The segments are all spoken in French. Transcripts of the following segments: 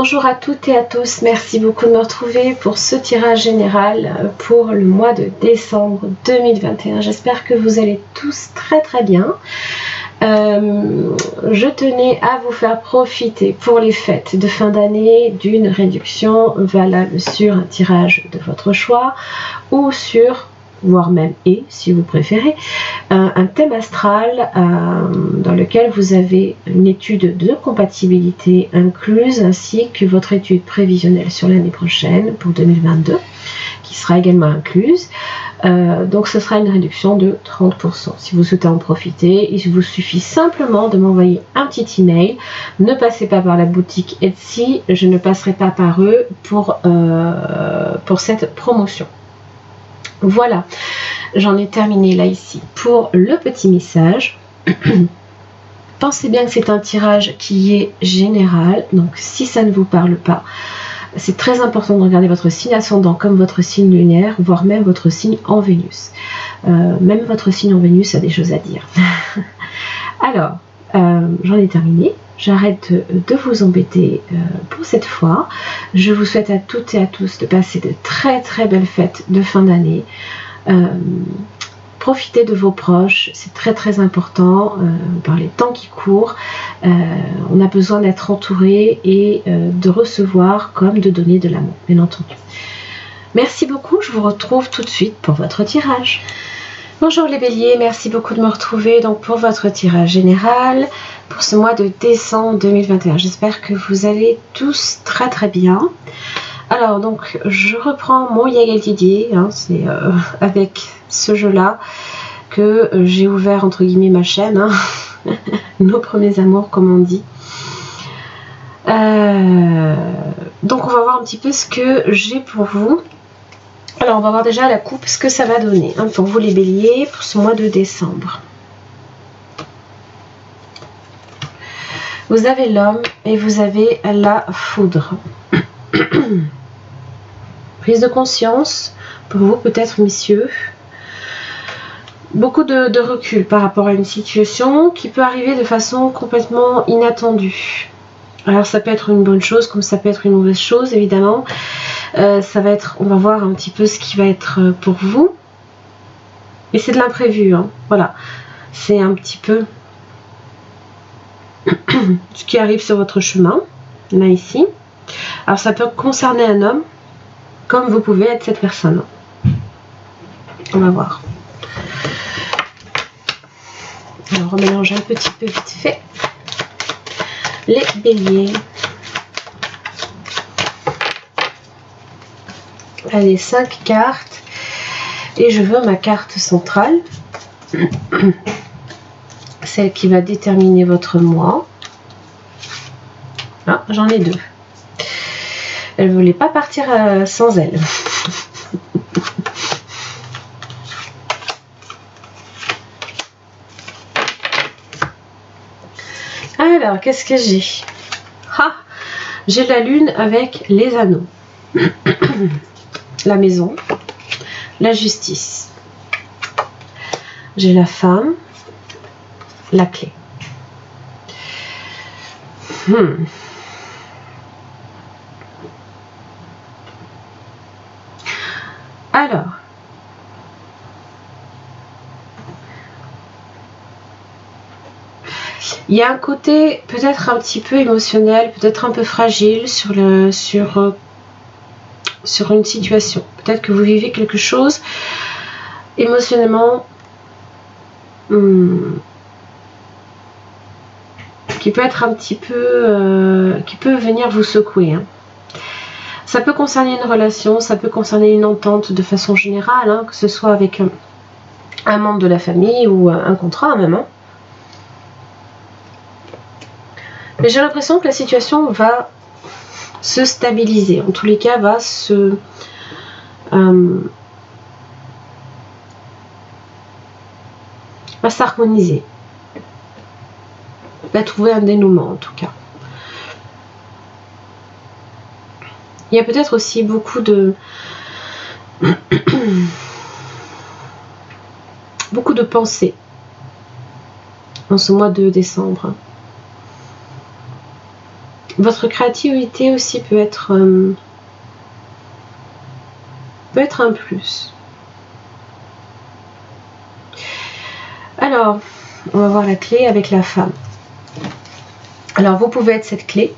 Bonjour à toutes et à tous, merci beaucoup de me retrouver pour ce tirage général pour le mois de décembre 2021. J'espère que vous allez tous très bien. Je tenais à vous faire profiter pour les fêtes de fin d'année d'une réduction valable sur un tirage de votre choix ou sur, voire même si vous préférez, un thème astral dans lequel vous avez une étude de compatibilité incluse ainsi que votre étude prévisionnelle sur l'année prochaine pour 2022 qui sera également incluse. Donc ce sera une réduction de 30%. Si vous souhaitez en profiter, il vous suffit simplement de m'envoyer un petit email. Ne passez pas par la boutique Etsy, je ne passerai pas par eux pour cette promotion. Voilà, j'en ai terminé là ici pour le petit message. Pensez bien que c'est un tirage qui est général, donc si ça ne vous parle pas, c'est très important de regarder votre signe ascendant comme votre signe lunaire, voire même votre signe en Vénus. Même votre signe en Vénus a des choses à dire. Alors, j'en ai terminé. J'arrête de vous embêter pour cette fois. Je vous souhaite à toutes et à tous de passer de très belles fêtes de fin d'année. Profitez de vos proches, c'est très important par les temps qui courent. On a besoin d'être entouré et de recevoir comme de donner de l'amour, bien entendu. Merci beaucoup, je vous retrouve tout de suite pour votre tirage. Bonjour les béliers, merci beaucoup de me retrouver donc pour votre tirage général pour ce mois de décembre 2021. J'espère que vous allez tous très bien. Alors donc je reprends mon Yael Didier, c'est avec ce jeu-là que j'ai ouvert entre guillemets ma chaîne, nos premiers amours comme on dit. Donc on va voir un petit peu ce que j'ai pour vous. Alors on va voir déjà la coupe, ce que ça va donner pour vous les béliers pour ce mois de décembre. Vous avez l'homme et vous avez la foudre. Prise de conscience pour vous peut-être messieurs. Beaucoup de recul par rapport à une situation qui peut arriver de façon complètement inattendue. Alors ça peut être une bonne chose comme ça peut être une mauvaise chose évidemment. Ça va être, on va voir un petit peu ce qui va être pour vous. Et c'est de l'imprévu, voilà. C'est un petit peu ce qui arrive sur votre chemin, là ici. Alors ça peut concerner un homme, comme vous pouvez être cette personne. On va voir. Alors on mélange un petit peu vite fait. Les béliers. Allez, 5 cartes. Et je veux ma carte centrale. Celle qui va déterminer votre mois. Ah, j'en ai 2. Elle ne voulait pas partir sans elle. Alors, qu'est-ce que j'ai? J'ai la lune avec les anneaux. La maison. La justice. J'ai la femme. La clé. Alors. Il y a un côté peut-être un petit peu émotionnel, peut-être un peu fragile sur une situation. Peut-être que vous vivez quelque chose émotionnellement qui peut être un petit peu qui peut venir vous secouer. Ça peut concerner une relation, ça peut concerner une entente de façon générale, que ce soit avec un membre de la famille ou un contrat même. Mais j'ai l'impression que la situation va se stabiliser, en tous les cas va s'harmoniser, va trouver un dénouement en tout cas. Il y a peut-être aussi beaucoup de pensées en ce mois de décembre. Votre créativité aussi peut être un plus. Alors, on va voir la clé avec la femme. Alors, vous pouvez être cette clé.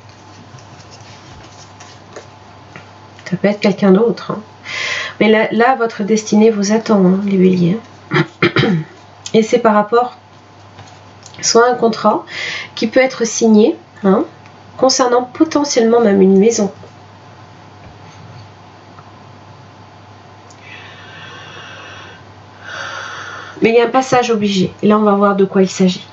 Ça peut être quelqu'un d'autre. Hein. Mais là, votre destinée vous attend, hein, les béliers. Et c'est par rapport soit à un contrat qui peut être signé, hein, concernant potentiellement même une maison. Mais il y a un passage obligé. Et là, on va voir de quoi il s'agit.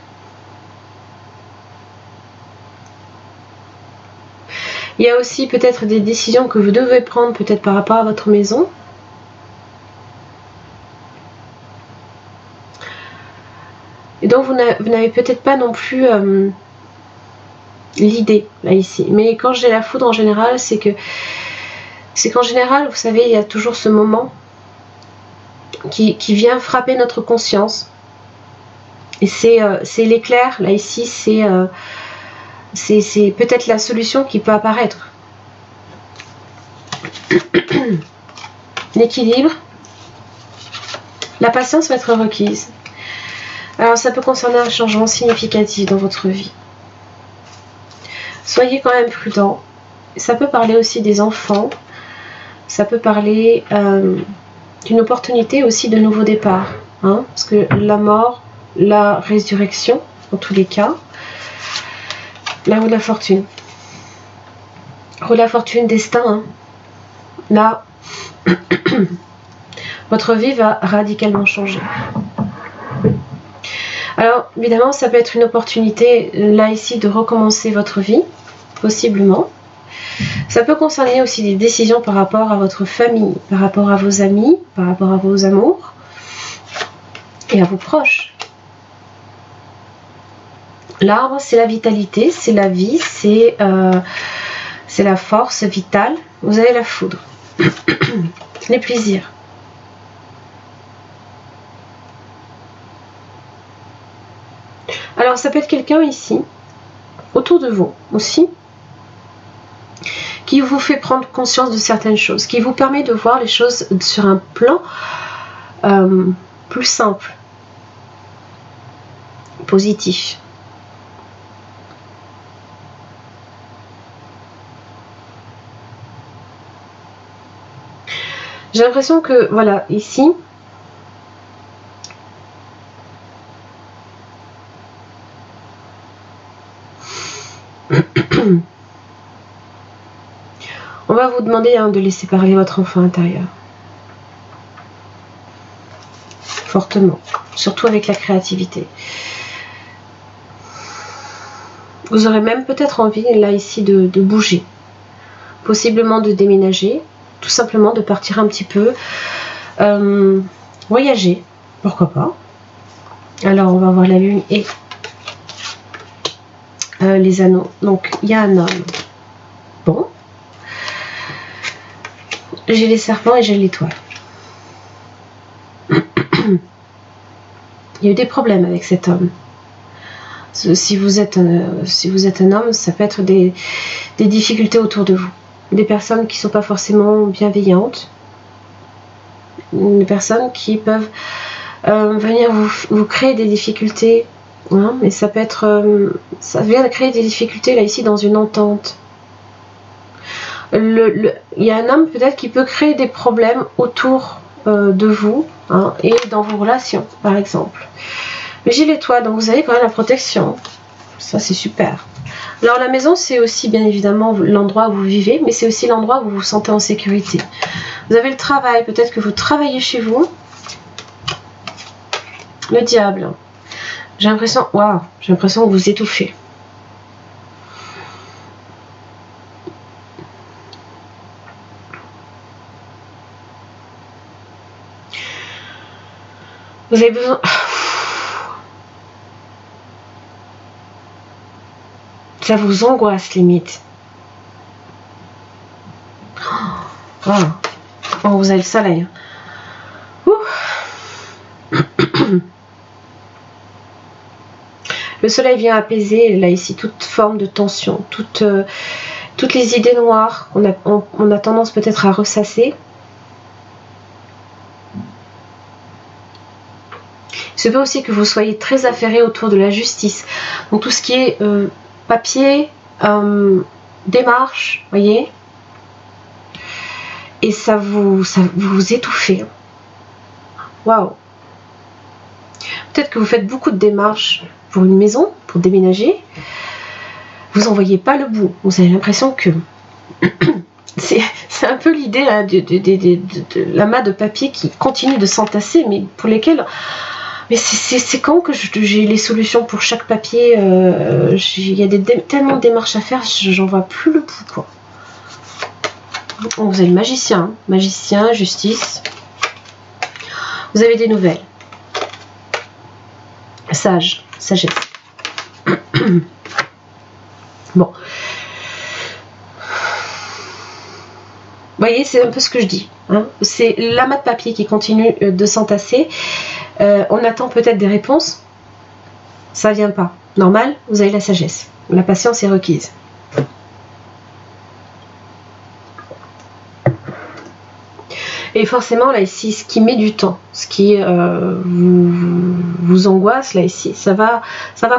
Il y a aussi peut-être des décisions que vous devez prendre peut-être par rapport à votre maison. Et donc vous n'avez peut-être pas non plus l'idée là ici. Mais quand j'ai la foudre en général, c'est qu'en général, vous savez, il y a toujours ce moment qui vient frapper notre conscience. Et c'est l'éclair, là ici, c'est peut-être la solution qui peut apparaître. L'équilibre. La patience va être requise. Alors ça peut concerner un changement significatif dans votre vie. Soyez quand même prudent. Ça peut parler aussi des enfants. Ça peut parler d'une opportunité aussi de nouveau départ. Hein, parce que la mort, la résurrection, en tous les cas. La roue de la fortune. Roue de la fortune, destin. Hein. Là, votre vie va radicalement changer. Alors, évidemment, ça peut être une opportunité, là, ici, de recommencer votre vie, possiblement. Ça peut concerner aussi des décisions par rapport à votre famille, par rapport à vos amis, par rapport à vos amours et à vos proches. L'arbre, c'est la vitalité, c'est la vie, c'est la force vitale. Vous avez la foudre. Les plaisirs. Alors, ça peut être quelqu'un ici, autour de vous aussi, qui vous fait prendre conscience de certaines choses, qui vous permet de voir les choses sur un plan plus simple, positif. J'ai l'impression que, voilà, ici, on va vous demander de laisser parler votre enfant intérieur. Fortement. Surtout avec la créativité. Vous aurez même peut-être envie, là, ici, de bouger. Possiblement de déménager. Tout simplement de partir un petit peu. Voyager. Pourquoi pas. Alors, on va voir la lune et les anneaux. Donc, il y a un homme. Bon. J'ai les serpents et j'ai l'étoile. Il y a eu des problèmes avec cet homme. Si vous êtes un homme, ça peut être des difficultés autour de vous. Des personnes qui ne sont pas forcément bienveillantes. Des personnes qui peuvent venir vous créer des difficultés. Hein, mais ça peut être... ça vient de créer des difficultés là ici dans une entente. Il y a un homme peut-être qui peut créer des problèmes autour de vous, hein, et dans vos relations par exemple. Mais j'ai l'étoile, donc vous avez quand même la protection. Ça c'est super. Alors la maison, c'est aussi bien évidemment l'endroit où vous vivez, mais c'est aussi l'endroit où vous vous sentez en sécurité. Vous avez le travail, peut-être que vous travaillez chez vous. Le diable. J'ai l'impression, waouh, j'ai l'impression que vous étouffez. Vous avez besoin... Ça vous angoisse limite. Oh, vous avez le soleil. Le soleil vient apaiser, là ici, toute forme de tension, toutes les idées noires. On a tendance peut-être à ressasser. Il se peut aussi que vous soyez très affairé autour de la justice. Donc tout ce qui est papier, démarche, voyez. Et ça vous étouffez. Waouh! Peut-être que vous faites beaucoup de démarches pour une maison, pour déménager. Vous n'en voyez pas le bout. Vous avez l'impression que c'est un peu l'idée hein, de l'amas de papier qui continue de s'entasser, mais pour lesquels... Mais c'est quand que j'ai les solutions pour chaque papier. Il y a tellement de démarches à faire, j'en vois plus le bout, quoi. Vous avez le magicien, hein. Magicien, justice. Vous avez des nouvelles. Sage, sagesse. Bon. Vous voyez, c'est un peu ce que je dis. Hein. C'est l'amas de papier qui continue de s'entasser. On attend peut-être des réponses. Ça vient pas. Normal, vous avez la sagesse. La patience est requise. Et forcément, là, ici, ce qui met du temps, ce qui vous angoisse, là, ici, ça va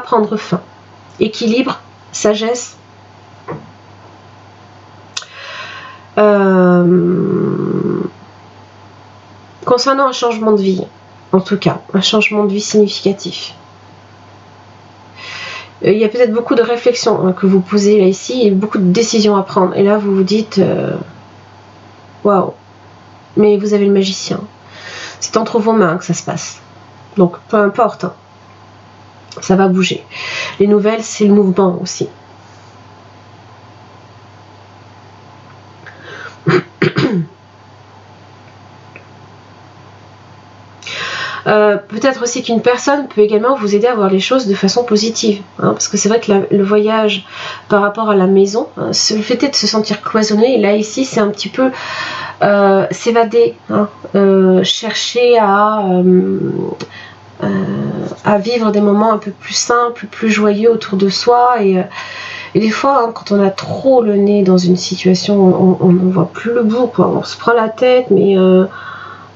prendre fin. Équilibre, sagesse. Concernant un changement de vie, en tout cas, un changement de vie significatif. Il y a peut-être beaucoup de réflexions hein, que vous posez là ici et beaucoup de décisions à prendre. Et là, vous vous dites, waouh, mais vous avez le magicien. C'est entre vos mains que ça se passe. Donc, peu importe, hein, ça va bouger. Les nouvelles, c'est le mouvement aussi. Peut-être aussi qu'une personne peut également vous aider à voir les choses de façon positive, hein, parce que c'est vrai que le voyage par rapport à la maison, hein, le fait est de se sentir cloisonné, et là ici c'est un petit peu s'évader, hein, chercher à vivre des moments un peu plus simples, plus joyeux autour de soi, et des fois hein, quand on a trop le nez dans une situation, on ne voit plus le bout, quoi. On se prend la tête, mais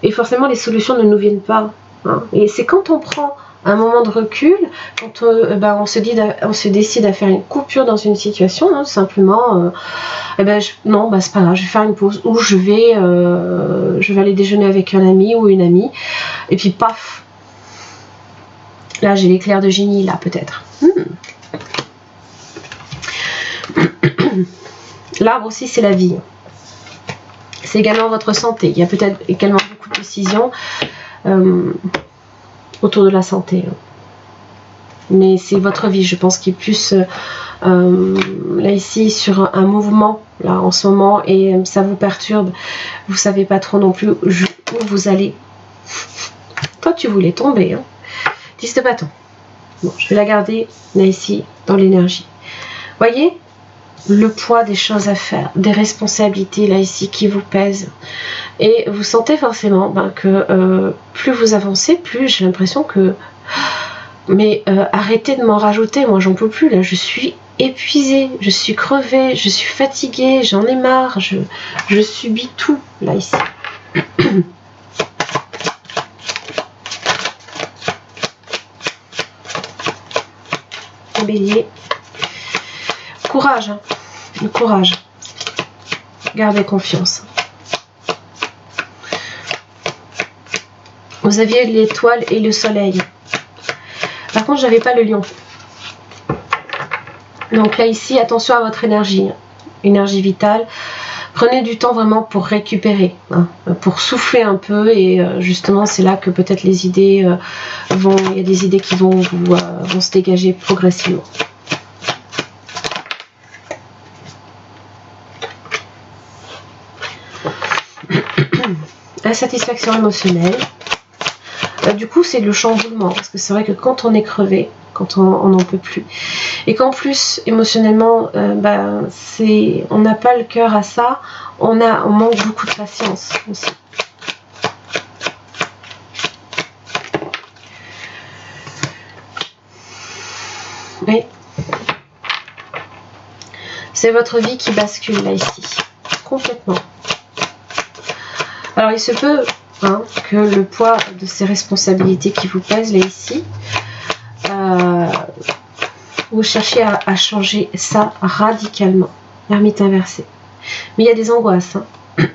et forcément les solutions ne nous viennent pas. Hein. Et c'est quand on prend un moment de recul, quand on se décide à faire une coupure dans une situation, hein, simplement, non, c'est pas grave, je vais faire une pause, ou je vais aller déjeuner avec un ami ou une amie, et puis paf, là j'ai l'éclair de génie, là peut-être. L'arbre aussi c'est la vie. C'est également votre santé. Il y a peut-être également beaucoup de décisions autour de la santé. Mais c'est votre vie, je pense, qui est plus là ici sur un mouvement là en ce moment et ça vous perturbe. Vous savez pas trop non plus où vous allez. Toi, tu voulais tomber. Hein. 10 de bâton. Bon, je vais la garder là ici dans l'énergie. Voyez le poids des choses à faire, des responsabilités là ici qui vous pèsent. Et vous sentez forcément que plus vous avancez, plus j'ai l'impression que... Mais arrêtez de m'en rajouter, moi j'en peux plus, là je suis épuisée, je suis crevée, je suis fatiguée, j'en ai marre, je subis tout là ici. Bélier. Courage, hein. Le courage. Gardez confiance. Vous aviez l'étoile et le soleil. Par contre, j'avais pas le lion. Donc là, ici, attention à votre énergie. Énergie vitale. Prenez du temps vraiment pour récupérer, hein, pour souffler un peu. Et justement, c'est là que peut-être les idées il y a des idées qui vont se dégager progressivement. La satisfaction émotionnelle. Du coup, c'est le chamboulement. Parce que c'est vrai que quand on est crevé, quand on n'en peut plus, et qu'en plus, émotionnellement, on n'a pas le cœur à ça, on manque beaucoup de patience aussi. C'est votre vie qui bascule là ici. Complètement. Alors il se peut que le poids de ces responsabilités qui vous pèsent là ici, vous cherchez à changer ça radicalement. L'ermite inversé. Mais il y a des angoisses. Vous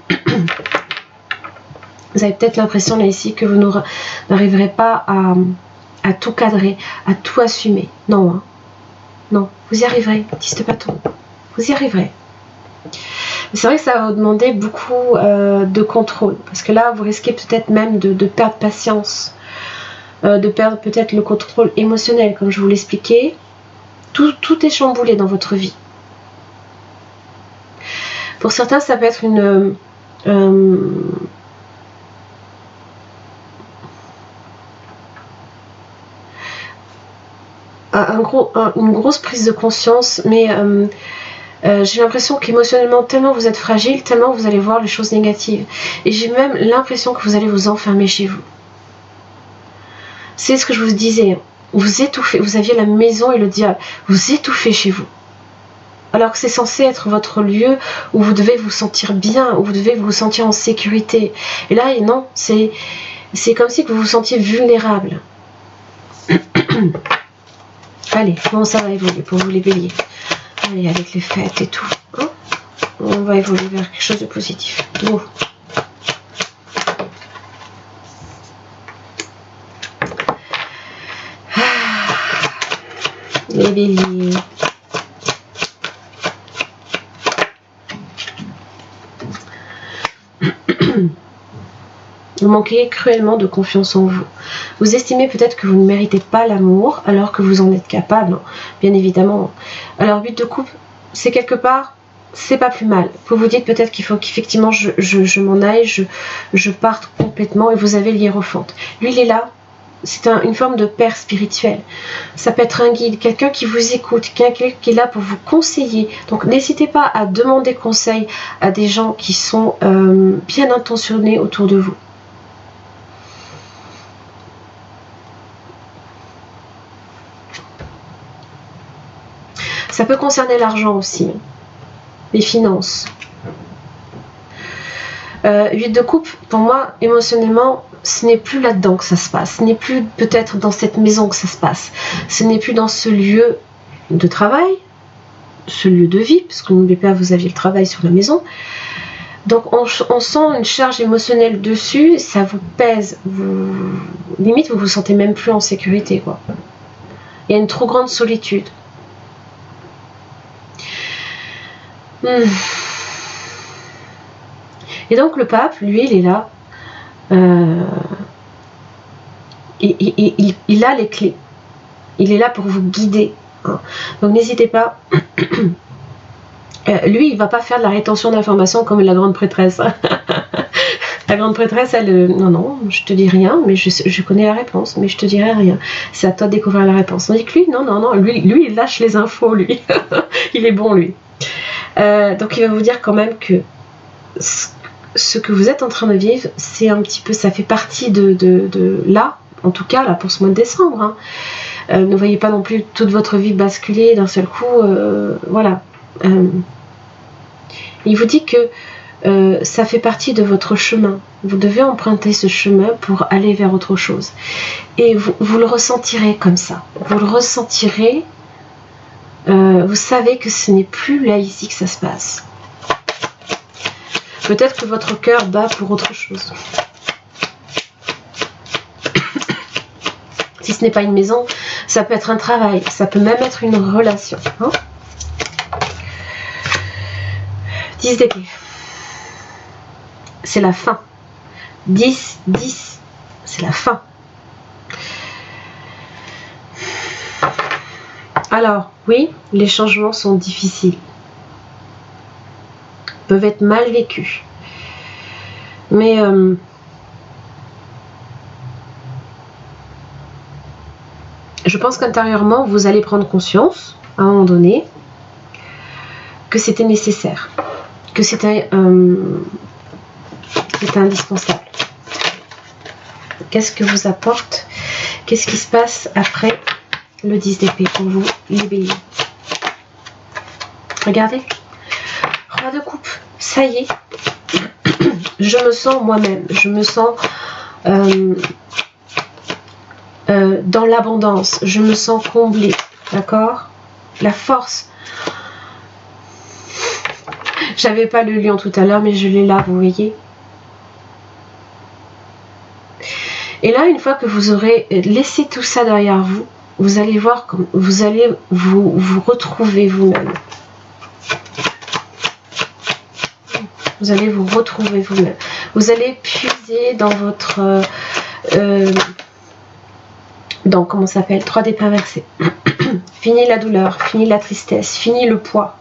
avez peut-être l'impression là ici que vous n'arriverez pas à tout cadrer, à tout assumer. Non, non, vous y arriverez. 10 de bâton. Vous y arriverez. C'est vrai que ça va vous demander beaucoup de contrôle. Parce que là, vous risquez peut-être même de perdre patience. De perdre peut-être le contrôle émotionnel, comme je vous l'expliquais. Tout est chamboulé dans votre vie. Pour certains, ça peut être une grosse prise de conscience, mais j'ai l'impression qu'émotionnellement, tellement vous êtes fragile, tellement vous allez voir les choses négatives. Et j'ai même l'impression que vous allez vous enfermer chez vous. C'est ce que je vous disais. Vous étouffez, vous aviez la maison et le diable. Vous étouffez chez vous. Alors que c'est censé être votre lieu où vous devez vous sentir bien, où vous devez vous sentir en sécurité. Et là, non, c'est comme si vous vous sentiez vulnérable. Allez, comment ça va évoluer pour vous les béliers? Allez, avec les fêtes et tout. On va évoluer vers quelque chose de positif. Bon. Les béliers. Vous manquez cruellement de confiance en vous. Vous estimez peut-être que vous ne méritez pas l'amour alors que vous en êtes capable, bien évidemment. Alors 8 de coupe, c'est quelque part, c'est pas plus mal. Vous vous dites peut-être qu'il faut qu'effectivement je m'en aille, je parte complètement et vous avez l'hiérophante. Lui il est là, c'est une forme de père spirituel. Ça peut être un guide, quelqu'un qui vous écoute, quelqu'un qui est là pour vous conseiller. Donc n'hésitez pas à demander conseil à des gens qui sont bien intentionnés autour de vous. Ça peut concerner l'argent aussi, les finances. 8 de coupe, pour moi, émotionnellement, ce n'est plus là-dedans que ça se passe. Ce n'est plus peut-être dans cette maison que ça se passe. Ce n'est plus dans ce lieu de travail, ce lieu de vie, parce que n'oubliez pas, vous aviez le travail sur la maison. Donc on sent une charge émotionnelle dessus, ça vous pèse. Limite, vous vous sentez même plus en sécurité, quoi. Il y a une trop grande solitude. Et donc le pape, lui, il est là. Il a les clés. Il est là pour vous guider. Donc n'hésitez pas. Lui, il ne va pas faire de la rétention d'informations comme la grande prêtresse. La grande prêtresse, elle... non, je te dis rien, mais je connais la réponse, mais je te dirai rien. C'est à toi de découvrir la réponse. On dit que lui, non, lui, il lâche les infos, lui. Il est bon, lui. Donc il va vous dire quand même que ce que vous êtes en train de vivre, c'est un petit peu, ça fait partie de là, en tout cas là pour ce mois de décembre. Ne voyez pas non plus toute votre vie basculer d'un seul coup, voilà. Il vous dit que ça fait partie de votre chemin. Vous devez emprunter ce chemin pour aller vers autre chose. Et vous le ressentirez comme ça. Vous le ressentirez. Vous savez que ce n'est plus là ici que ça se passe. Peut-être que votre cœur bat pour autre chose. Si ce n'est pas une maison, ça peut être un travail, ça peut même être une relation. 10 d'épée. C'est la fin. 10, c'est la fin. Alors, oui, les changements sont difficiles. Peuvent être mal vécus. Mais je pense qu'intérieurement, vous allez prendre conscience, à un moment donné, que c'était nécessaire. Que c'était indispensable. Qu'est-ce que vous apporte? Qu'est-ce qui se passe après le 10 d'épée pour vous, les béliers? Regardez. pas de coupe. Ça y est. Je me sens moi-même. Je me sens dans l'abondance. Je me sens comblée. D'accord? La force. J'avais pas le lion tout à l'heure, mais je l'ai là, vous voyez. Et là, une fois que vous aurez laissé tout ça derrière vous, vous allez voir comme vous allez vous retrouver vous-même. Vous allez vous retrouver vous-même. Vous allez puiser dans votre... dans, comment ça s'appelle, 3D inversé. Fini la douleur, fini la tristesse, fini le poids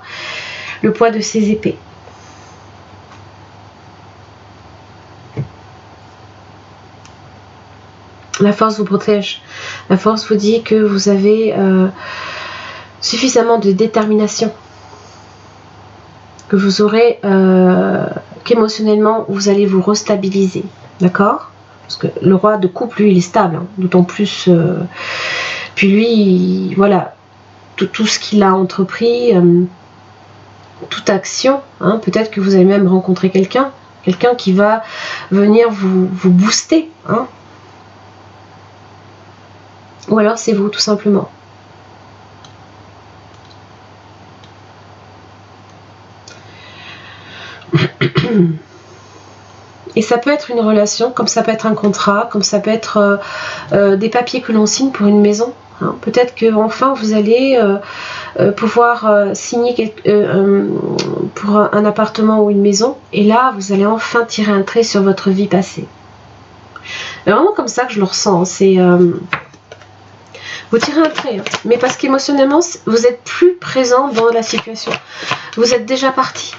de ces épées. La force vous protège. La force vous dit que vous avez suffisamment de détermination. Que vous aurez, qu'émotionnellement, vous allez vous restabiliser. D'accord? Parce que le roi de coupe, lui, il est stable. Hein, d'autant plus... puis lui, voilà, tout ce qu'il a entrepris, toute action, hein, peut-être que vous allez même rencontrer quelqu'un qui va venir vous booster. Hein. Ou alors c'est vous, tout simplement. Et ça peut être une relation, comme ça peut être un contrat, comme ça peut être des papiers que l'on signe pour une maison. Hein. Peut-être que enfin vous allez pouvoir signer pour un appartement ou une maison. Et là, vous allez enfin tirer un trait sur votre vie passée. C'est vraiment comme ça que je le ressens. C'est... vous tirez un trait, hein. Mais parce qu'émotionnellement, vous êtes plus présent dans la situation. Vous êtes déjà parti.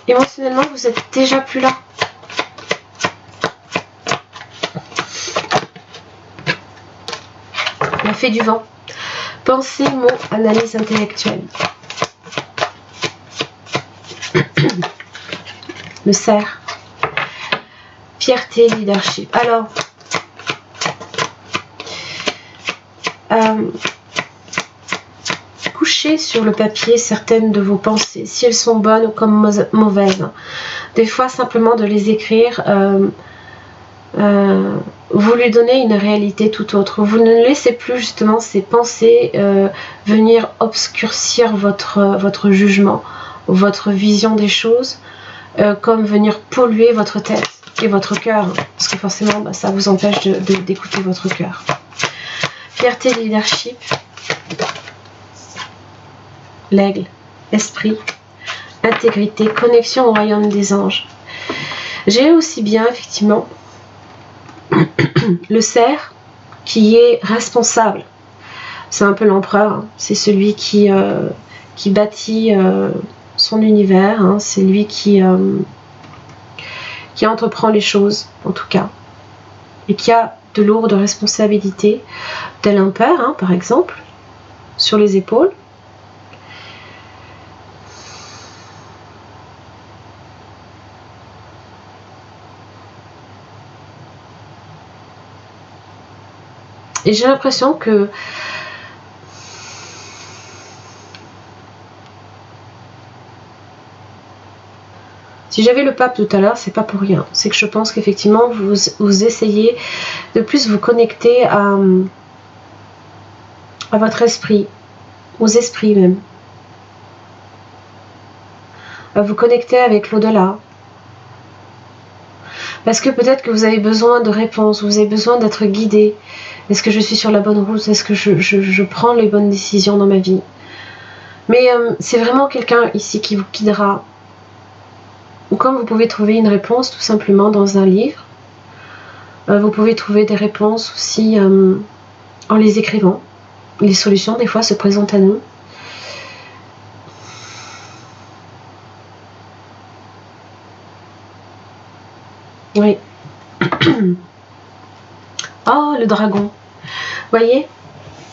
Émotionnellement, vous êtes déjà plus là. La fée du vent. Pensée, mots, analyse intellectuelle. Le cerf. Fierté, leadership. Alors, couchez sur le papier certaines de vos pensées, si elles sont bonnes ou comme mauvaises. Des fois, simplement de les écrire, vous lui donnez une réalité tout autre. Vous ne laissez plus justement ces pensées venir obscurcir votre jugement, votre vision des choses, comme venir polluer votre tête et votre cœur, parce que forcément, bah, ça vous empêche d'écouter votre cœur. Fierté, leadership, l'aigle, esprit, intégrité, connexion au royaume des anges. J'ai aussi bien, effectivement, le cerf qui est responsable. C'est un peu l'empereur, hein. C'est celui qui bâtit son univers, hein. C'est lui qui entreprend les choses, en tout cas, et qui a de lourdes responsabilités, tel un père, hein, par exemple, sur les épaules. Et j'ai l'impression que si j'avais le pape tout à l'heure, c'est pas pour rien. C'est que je pense qu'effectivement, vous essayez de plus vous connecter à votre esprit, aux esprits même. À vous connecter avec l'au-delà. Parce que peut-être que vous avez besoin de réponses, vous avez besoin d'être guidé. Est-ce que je suis sur la bonne route? Est-ce que je prends les bonnes décisions dans ma vie? Mais c'est vraiment quelqu'un ici qui vous guidera. Ou comme vous pouvez trouver une réponse tout simplement dans un livre, vous pouvez trouver des réponses aussi en les écrivant. Les solutions des fois se présentent à nous. Oui. Oh, le dragon. Voyez?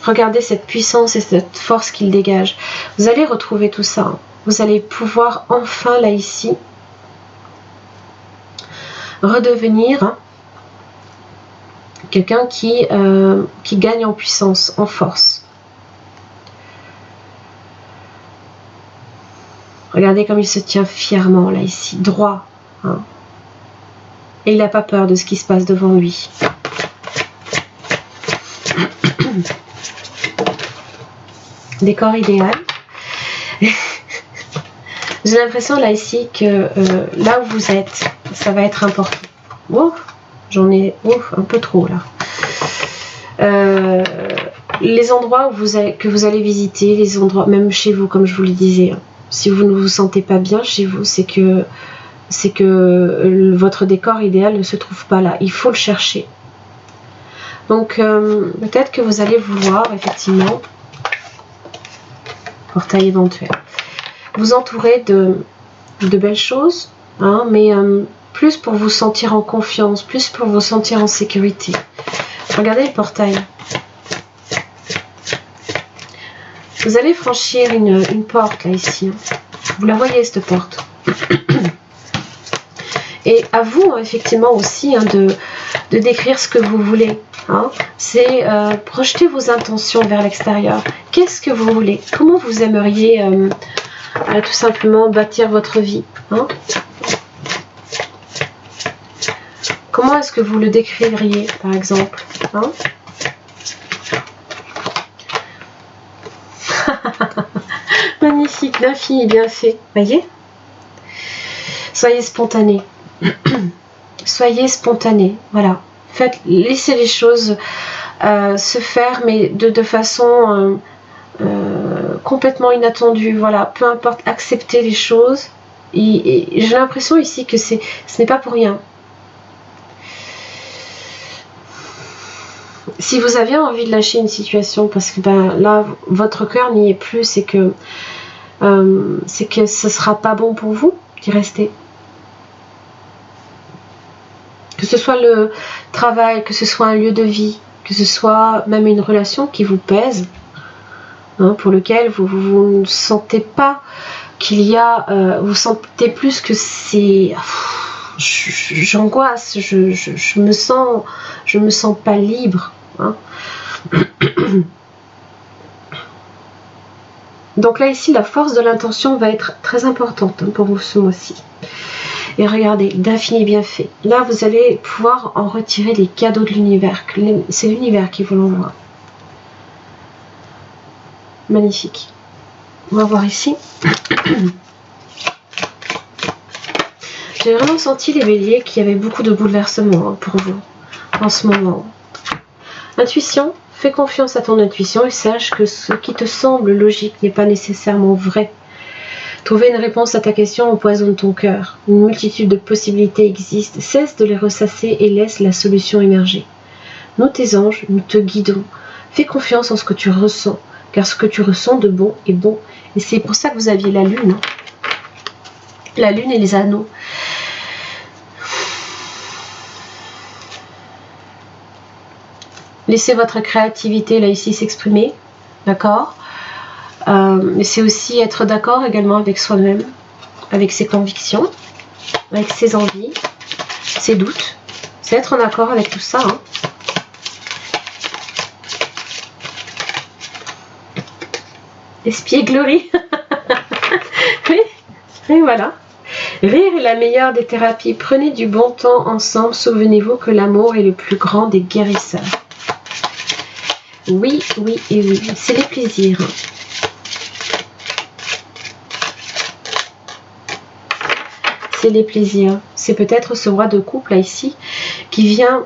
Regardez cette puissance et cette force qu'il dégage. Vous allez retrouver tout ça. Vous allez pouvoir enfin, là, ici, redevenir quelqu'un qui gagne en puissance, en force. Regardez comme il se tient fièrement là ici, droit. Hein. Et il n'a pas peur de ce qui se passe devant lui. Décor idéal. J'ai l'impression là ici que là où vous êtes, ça va être important. Oh, j'en ai un peu trop là. Les endroits que vous allez visiter, les endroits, même chez vous, comme je vous le disais, hein, si vous ne vous sentez pas bien chez vous, c'est que votre décor idéal ne se trouve pas là. Il faut le chercher. Donc peut-être que vous allez vouloir effectivement, portail éventuel, vous entourer de belles choses, hein, mais plus pour vous sentir en confiance, plus pour vous sentir en sécurité. Regardez le portail. Vous allez franchir une porte là ici. Vous la voyez cette porte. Et à vous effectivement aussi hein, de décrire ce que vous voulez. Hein. C'est projeter vos intentions vers l'extérieur. Qu'est-ce que vous voulez? Comment vous aimeriez tout simplement bâtir votre vie, hein? Comment est-ce que vous le décririez par exemple, hein? Magnifique, l'infini bien fait, voyez? Soyez spontané. Soyez spontané, voilà. Laissez les choses se faire, mais de façon complètement inattendue. Voilà, peu importe, acceptez les choses. Et j'ai l'impression ici que ce n'est pas pour rien. Si vous avez envie de lâcher une situation, parce que là, votre cœur n'y est plus, c'est que ce sera pas bon pour vous d'y rester. Que ce soit le travail, que ce soit un lieu de vie, que ce soit même une relation qui vous pèse, hein, pour lequel vous ne sentez pas qu'il y a... vous sentez plus que c'est... J'angoisse, je me sens pas libre. Hein. Donc là ici, la force de l'intention va être très importante hein, pour vous ce mois-ci. Et regardez, d'infini bienfait. Là, vous allez pouvoir en retirer les cadeaux de l'univers. C'est l'univers qui vous l'envoie. Magnifique. On va voir ici. J'ai vraiment senti les béliers qu'il y avait beaucoup de bouleversements hein, pour vous en ce moment. Intuition, fais confiance à ton intuition et sache que ce qui te semble logique n'est pas nécessairement vrai. Trouver une réponse à ta question empoisonne ton cœur. Une multitude de possibilités existent. Cesse de les ressasser et laisse la solution émerger. Nous, tes anges, nous te guidons. Fais confiance en ce que tu ressens, car ce que tu ressens de bon est bon. Et c'est pour ça que vous aviez la lune. Hein. La lune et les anneaux. Laissez votre créativité là ici s'exprimer. D'accord ? Mais c'est aussi être d'accord également avec soi-même, avec ses convictions, avec ses envies, ses doutes. C'est être en accord avec tout ça. Hein. Espièglerie. Oui, et voilà. Rire est la meilleure des thérapies. Prenez du bon temps ensemble. Souvenez-vous que l'amour est le plus grand des guérisseurs. Oui, oui et oui. C'est les plaisirs. C'est les plaisirs. C'est peut-être ce roi de couple là ici qui vient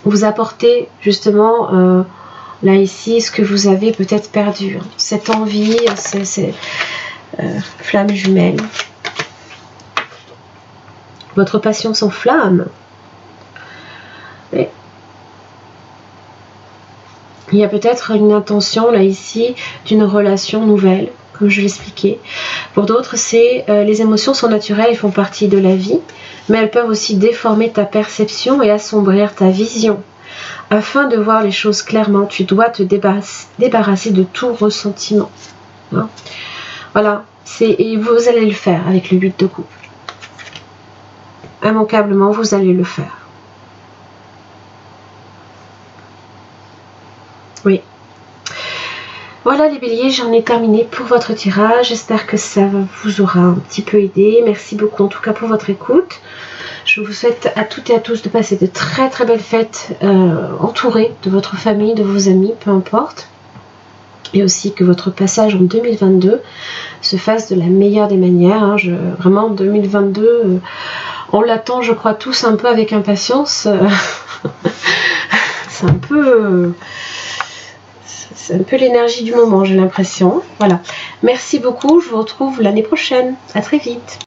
vous apporter justement là ici ce que vous avez peut-être perdu. Cette envie, ces flammes jumelles. Votre passion s'enflamme. Il y a peut-être une intention là ici d'une relation nouvelle, comme je l'expliquais. Pour d'autres, les émotions sont naturelles et font partie de la vie, mais elles peuvent aussi déformer ta perception et assombrir ta vision. Afin de voir les choses clairement, tu dois te débarrasser de tout ressentiment. Hein? Voilà, et vous allez le faire avec le 8 de coupe. Immanquablement, vous allez le faire. Oui. Voilà les béliers, j'en ai terminé pour votre tirage. J'espère que ça vous aura un petit peu aidé. Merci beaucoup en tout cas pour votre écoute. Je vous souhaite à toutes et à tous de passer de très très belles fêtes entourées de votre famille, de vos amis, peu importe. Et aussi que votre passage en 2022 se fasse de la meilleure des manières. Hein. Vraiment 2022, on l'attend je crois tous un peu avec impatience. C'est un peu l'énergie du moment, j'ai l'impression. Voilà. Merci beaucoup, je vous retrouve l'année prochaine. À très vite.